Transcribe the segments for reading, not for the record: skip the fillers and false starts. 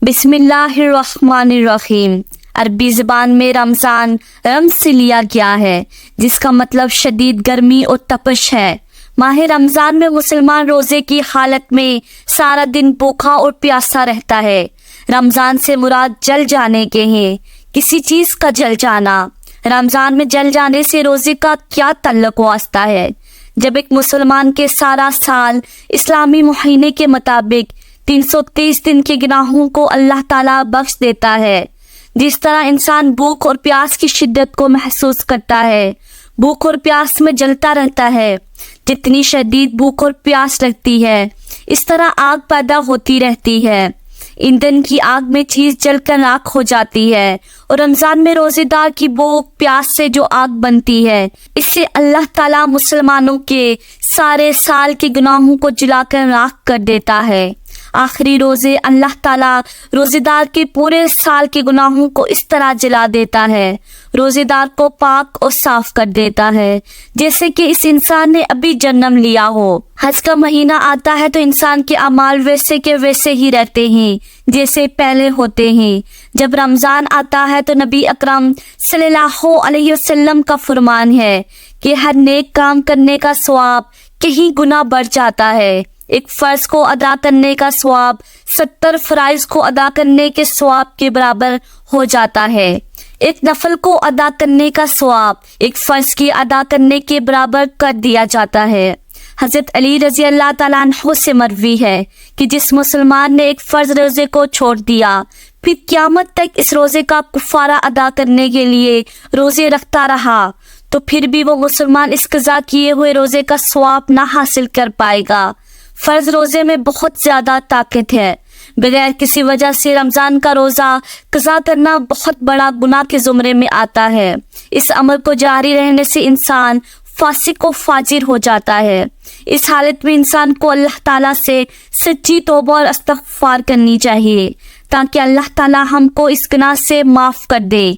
بسم اللہ الرحمن الرحیم۔ عربی زبان میں رمضان رمز سے لیا گیا ہے، جس کا مطلب شدید گرمی اور تپش ہے۔ ماہ رمضان میں مسلمان روزے کی حالت میں سارا دن بھوکا اور پیاسا رہتا ہے۔ رمضان سے مراد جل جانے کے ہیں، کسی چیز کا جل جانا۔ رمضان میں جل جانے سے روزے کا کیا تعلق واسطہ ہے؟ جب ایک مسلمان کے سارا سال اسلامی مہینے کے مطابق 330 دن کے گناہوں کو اللہ تعالیٰ بخش دیتا ہے، جس طرح انسان بھوک اور پیاس کی شدت کو محسوس کرتا ہے، بھوک اور پیاس میں جلتا رہتا ہے۔ جتنی شدید بھوک اور پیاس لگتی ہے، اس طرح آگ پیدا ہوتی رہتی ہے۔ ایندھن کی آگ میں چیز جل کر راکھ ہو جاتی ہے، اور رمضان میں روزے دار کی بھوک پیاس سے جو آگ بنتی ہے، اس سے اللہ تعالیٰ مسلمانوں کے سارے سال کے گناہوں کو جلا کر راکھ کر دیتا ہے۔ آخری روزے اللہ تعالیٰ روزے دار کے پورے سال کے گناہوں کو اس طرح جلا دیتا ہے، روزے دار کو پاک اور صاف کر دیتا ہے، جیسے کہ اس انسان نے ابھی جنم لیا ہو۔ حج کا مہینہ آتا ہے تو انسان کے اعمال ویسے کے ویسے ہی رہتے ہیں جیسے پہلے ہوتے ہیں۔ جب رمضان آتا ہے تو نبی اکرم صلی اللہ علیہ وسلم کا فرمان ہے کہ ہر نیک کام کرنے کا ثواب کہیں گنا بڑھ جاتا ہے۔ ایک فرض کو ادا کرنے کا ثواب 70 فرائض کو ادا کرنے کے ثواب کے برابر ہو جاتا ہے۔ ایک نفل کو ادا کرنے کا ثواب ایک فرض کی ادا کرنے کے برابر کر دیا جاتا ہے۔ حضرت علی رضی اللہ تعالیٰ عنہ سے مروی ہے کہ جس مسلمان نے ایک فرض روزے کو چھوڑ دیا، پھر قیامت تک اس روزے کا کفارہ ادا کرنے کے لیے روزے رکھتا رہا، تو پھر بھی وہ مسلمان اس قضا کیے ہوئے روزے کا ثواب نہ حاصل کر پائے گا۔ فرض روزے میں بہت زیادہ طاقت ہے۔ بغیر کسی وجہ سے رمضان کا روزہ قضا کرنا بہت بڑا گناہ کے زمرے میں آتا ہے۔ اس عمل کو جاری رہنے سے انسان فاسق و فاجر ہو جاتا ہے۔ اس حالت میں انسان کو اللہ تعالیٰ سے سچی توبہ اور استغفار کرنی چاہیے، تاکہ اللہ تعالیٰ ہم کو اس گناہ سے معاف کر دے۔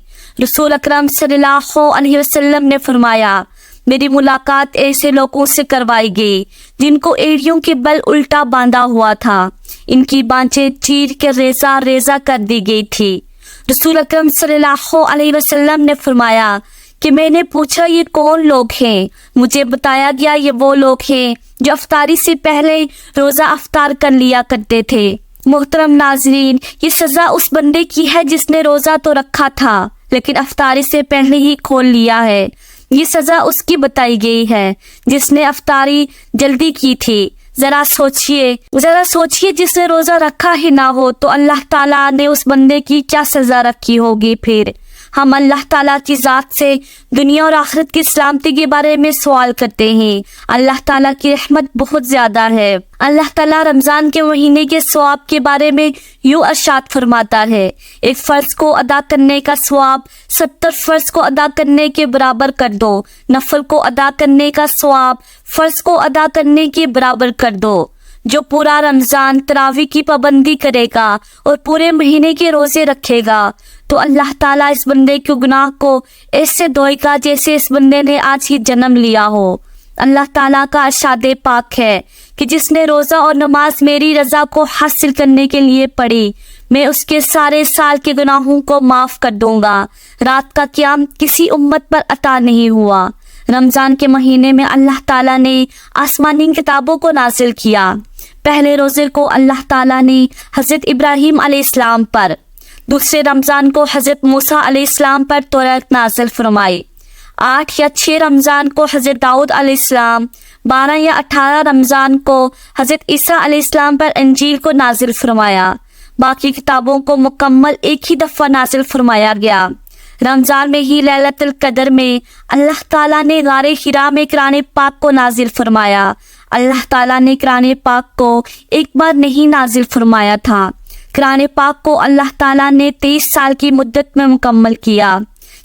رسول اکرم صلی اللہ علیہ وسلم نے فرمایا، میری ملاقات ایسے لوگوں سے کروائی گئی جن کو ایڑیوں کے بل الٹا باندھا ہوا تھا، ان کی بانچیں چیر کے ریزہ ریزہ کر دی گئی تھی۔ رسول اکرم صلی اللہ علیہ وسلم نے فرمایا کہ میں نے پوچھا یہ کون لوگ ہیں؟ مجھے بتایا گیا یہ وہ لوگ ہیں جو افطاری سے پہلے روزہ افطار کر لیا کرتے تھے۔ محترم ناظرین، یہ سزا اس بندے کی ہے جس نے روزہ تو رکھا تھا لیکن افطاری سے پہلے ہی کھول لیا ہے۔ یہ سزا اس کی بتائی گئی ہے جس نے افطاری جلدی کی تھی۔ ذرا سوچئے جس نے روزہ رکھا ہی نہ ہو تو اللہ تعالیٰ نے اس بندے کی کیا سزا رکھی ہوگی۔ پھر ہم اللہ تعالیٰ کی ذات سے دنیا اور آخرت کی سلامتی کے بارے میں سوال کرتے ہیں۔ اللہ تعالیٰ کی رحمت بہت زیادہ ہے۔ اللہ تعالیٰ رمضان کے مہینے کے ثواب کے بارے میں یوں ارشاد فرماتا ہے، ایک فرض کو ادا کرنے کا ثواب 70 فرض کو ادا کرنے کے برابر کر دو، نفل کو ادا کرنے کا ثواب فرض کو ادا کرنے کے برابر کر دو۔ جو پورا رمضان تراویح کی پابندی کرے گا اور پورے مہینے کے روزے رکھے گا تو اللہ تعالیٰ اس بندے کے گناہ کو ایسے دھوئے گا جیسے اس بندے نے آج ہی جنم لیا ہو۔ اللہ تعالیٰ کا ارشاد پاک ہے کہ جس نے روزہ اور نماز میری رضا کو حاصل کرنے کے لیے پڑھی، میں اس کے سارے سال کے گناہوں کو معاف کر دوں گا۔ رات کا قیام کسی امت پر عطا نہیں ہوا۔ رمضان کے مہینے میں اللہ تعالیٰ نے آسمانی کتابوں کو نازل کیا۔ پہلے روزے کو اللہ تعالیٰ نے حضرت ابراہیم علیہ السلام پر، دوسرے رمضان کو حضرت موسیٰ علیہ السلام پر توراۃ نازل فرمائی، 8 یا 6 رمضان کو حضرت داؤد علیہ السلام، 12 یا 18 رمضان کو حضرت عیسیٰ علیہ السلام پر انجیل کو نازل فرمایا۔ باقی کتابوں کو مکمل ایک ہی دفعہ نازل فرمایا گیا۔ رمضان میں ہی لیلۃ القدر میں اللہ تعالیٰ نے غار حرا میں قرآن پاک کو نازل فرمایا۔ اللہ تعالیٰ نے قرآن پاک کو ایک بار نہیں نازل فرمایا تھا۔ قرآن پاک کو اللہ تعالیٰ نے 23 سال کی مدت میں مکمل کیا۔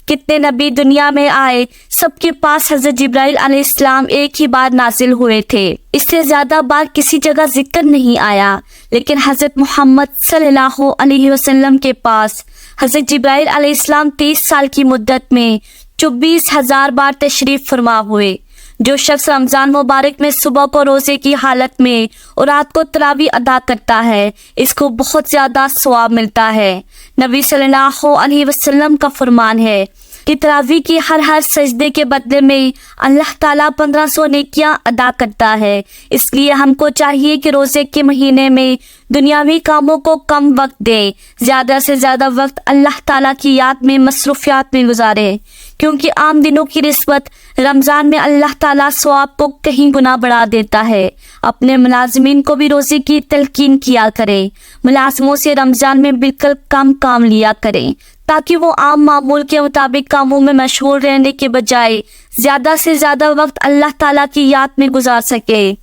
کتنے نبی دنیا میں آئے، سب کے پاس حضرت جبرائیل علیہ السلام ایک ہی بار نازل ہوئے تھے، اس سے زیادہ بار کسی جگہ ذکر نہیں آیا، لیکن حضرت محمد صلی اللہ علیہ وسلم کے پاس حضرت جبرائیل علیہ السلام 23 سال کی مدت میں 24,000 بار تشریف فرما ہوئے۔ جو شخص رمضان مبارک میں صبح کو روزے کی حالت میں اور رات کو تراویح ادا کرتا ہے اس کو بہت زیادہ ثواب ملتا ہے۔ نبی صلی اللہ علیہ وسلم کا فرمان ہے کہ تراویح کی ہر سجدے کے بدلے میں اللہ تعالیٰ 1500 نیکیاں ادا کرتا ہے۔ اس لیے ہم کو چاہیے کہ روزے کے مہینے میں دنیاوی کاموں کو کم وقت دیں، زیادہ سے زیادہ وقت اللہ تعالیٰ کی یاد میں مصروفیات میں گزاریں، کیونکہ عام دنوں کی نسبت رمضان میں اللہ تعالیٰ ثواب کو کہیں گنا بڑھا دیتا ہے۔ اپنے ملازمین کو بھی روزے کی تلقین کیا کریں، ملازموں سے رمضان میں بالکل کم کام لیا کریں تاکہ وہ عام معمول کے مطابق کاموں میں مشغول رہنے کے بجائے زیادہ سے زیادہ وقت اللہ تعالیٰ کی یاد میں گزار سکے۔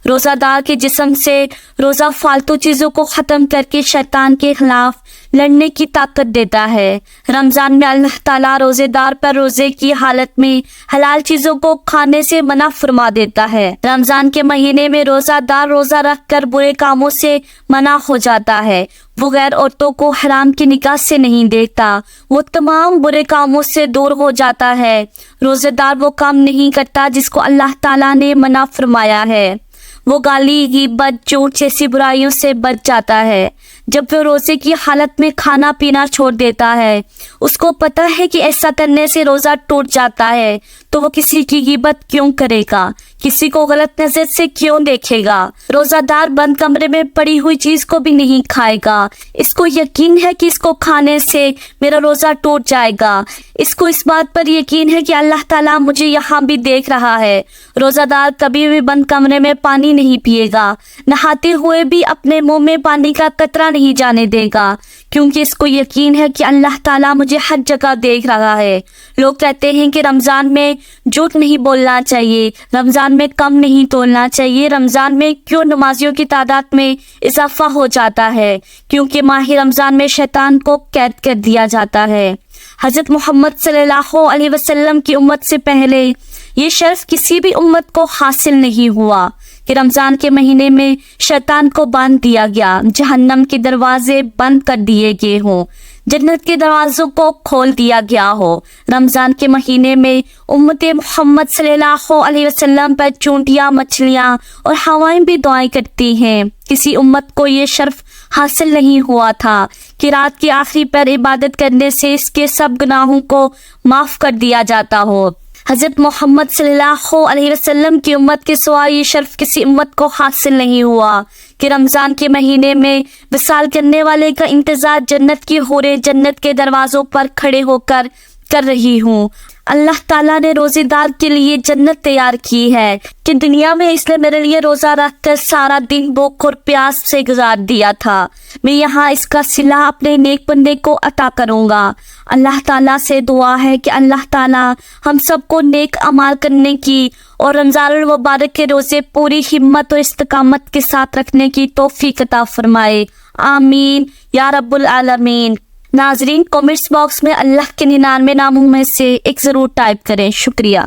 روزہ دار کے جسم سے روزہ فالتو چیزوں کو ختم کر کے شیطان کے خلاف لڑنے کی طاقت دیتا ہے۔ رمضان میں اللہ تعالیٰ روزے دار پر روزے کی حالت میں حلال چیزوں کو کھانے سے منع فرما دیتا ہے۔ رمضان کے مہینے میں روزہ دار روزہ رکھ کر برے کاموں سے منع ہو جاتا ہے۔ وہ غیر عورتوں کو حرام کی نگاہ سے نہیں دیکھتا، وہ تمام برے کاموں سے دور ہو جاتا ہے۔ روزے دار وہ کام نہیں کرتا جس کو اللہ تعالیٰ نے منع فرمایا ہے۔ وہ گالی، غیبت، جھوٹ جیسی برائیوں سے بچ جاتا ہے۔ جب وہ روزے کی حالت میں کھانا پینا چھوڑ دیتا ہے، اس کو پتہ ہے کہ ایسا کرنے سے روزہ ٹوٹ جاتا ہے، تو وہ کسی کی غیبت کیوں کرے گا، کسی کو غلط نظر سے کیوں دیکھے گا۔ روزہ دار بند کمرے میں پڑی ہوئی چیز کو بھی نہیں کھائے گا، اس کو یقین ہے کہ اس کو کھانے سے میرا روزہ ٹوٹ جائے گا، اس کو اس بات پر یقین ہے کہ اللہ تعالیٰ مجھے یہاں بھی دیکھ رہا ہے۔ روزہ دار کبھی بھی بند کمرے میں پانی نہیں پیے گا، نہاتے ہوئے بھی اپنے منہ میں پانی کا قطرہ نہیں جانے دے گا، کیونکہ اس کو یقین ہے کہ اللہ تعالیٰ مجھے ہر جگہ دیکھ رہا ہے۔ لوگ کہتے ہیں کہ رمضان میں جھوٹ نہیں بولنا چاہیے، رمضان میں کم نہیں تولنا چاہیے، رمضان میں کیوں نمازیوں کی تعداد میں اضافہ ہو جاتا ہے؟ کیونکہ ماہ رمضان میں شیطان کو قید کر دیا جاتا ہے۔ حضرت محمد صلی اللہ علیہ وسلم کی امت سے پہلے یہ شرف کسی بھی امت کو حاصل نہیں ہوا کہ رمضان کے مہینے میں شیطان کو باندھ دیا گیا، جہنم کے دروازے بند کر دیے گئے ہوں، جنت کے دروازوں کو کھول دیا گیا ہو۔ رمضان کے مہینے میں امت محمد صلی اللہ علیہ وسلم پر چونٹیاں، مچھلیاں اور ہوائیں بھی دعائیں کرتی ہیں۔ کسی امت کو یہ شرف حاصل نہیں ہوا تھا کہ رات کی آخری پر عبادت کرنے سے اس کے سب گناہوں کو معاف کر دیا جاتا ہو۔ حضرت محمد صلی اللہ علیہ وسلم کی امت کے سوا یہ شرف کسی امت کو حاصل نہیں ہوا کہ رمضان کے مہینے میں وصال کرنے والے کا انتظار جنت کی حوریں جنت کے دروازوں پر کھڑے ہو کر رہی ہوں۔ اللہ تعالیٰ نے روزے دار کے لیے جنت تیار کی ہے کہ دنیا میں اس نے میرے لیے روزہ رکھ کر سارا دن بھوک اور پیاس سے گزار دیا تھا، میں یہاں اس کا صلہ اپنے نیک بندے کو عطا کروں گا۔ اللہ تعالیٰ سے دعا ہے کہ اللہ تعالیٰ ہم سب کو نیک اعمال کرنے کی اور رمضان المبارک کے روزے پوری ہمت اور استقامت کے ساتھ رکھنے کی توفیق عطا فرمائے، آمین یا رب العالمین۔ ناظرین، کامنٹس باکس میں اللہ کے 99 ناموں میں سے ایک ضرور ٹائپ کریں۔ شکریہ۔